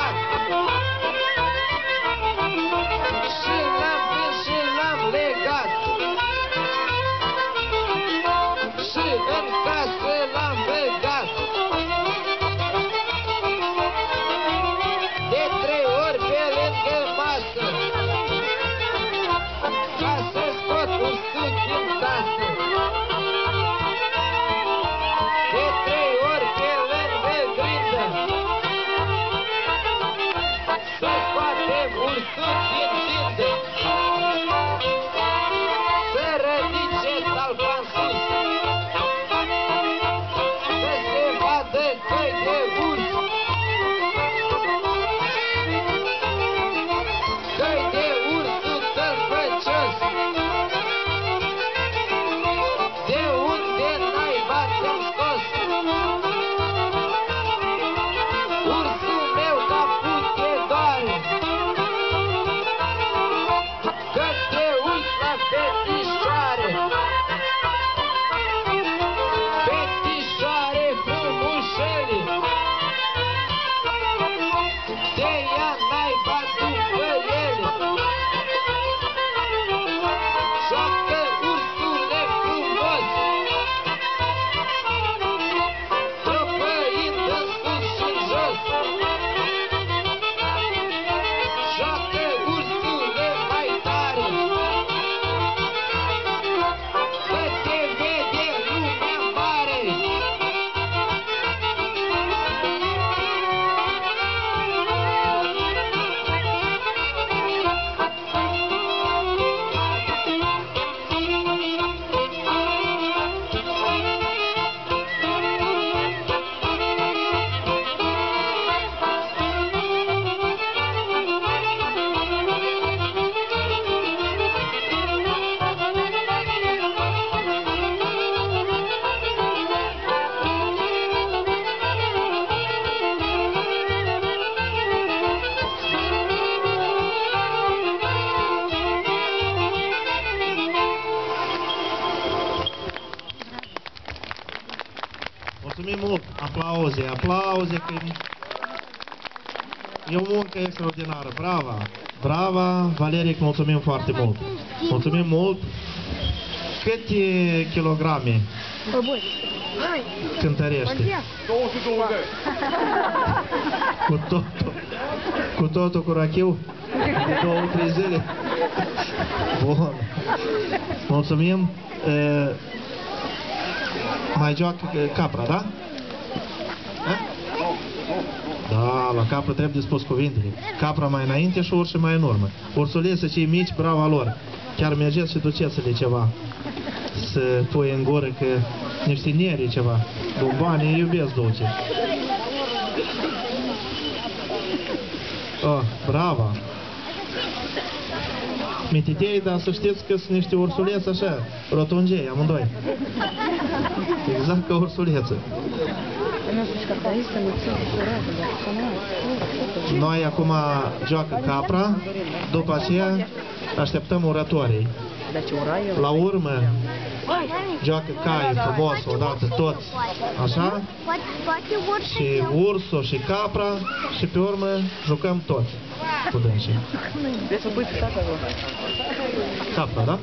plecat. Și l-am prins și l-am legat. Și în casă l-am băgat. De 3 ori pe lângă masă, ca să scot ursul din tasă. De 3 ori pe lângă grindă, să scoatem ursul din țintă. Să rădice talpa în sus, să se vadă căi de urs. Căi de ursul tălpăcios. De unde naiba te-am scos? Ursul meu caput te doare, că te uiți la fetișoare. Fetișoare frumușele, te ia naiba după ele. Joacă ursule frumos, trăpăind în sus și în jos. Joacă ursule mai tare, că te vede lumea mare. Mulțumim mult! Aplauze, aplauze! Că e o muncă extraordinară. Brava! Brava, Valeric, mulțumim foarte mult! Mulțumim mult! Câte kilograme cântărește? 220. Cu totul? Cu totul, cu rachiu? De 2-3 zile? Bun! Mulțumim! Mai joacă capra, da? Da, la capra trebuie spus cuvintele. Capra mai înainte și urși mai în urmă. Ursuleții cei mici, brava lor. Chiar mergeți și duceți-le ceva să pui în gură, că niște neri ceva. Bombanii iubesc dulce. Oh, brava! Mititei, dar să știți că sunt niște ursuleți așa, rotungei, amândoi. Exact ca ursuleță. Noi acum joacă capra, după aceea așteptăm oratorii. La urmă joacă cai frumos odată toți, așa, și ursul și capra și pe urmă jucăm toți cu dânsii. Capra, da?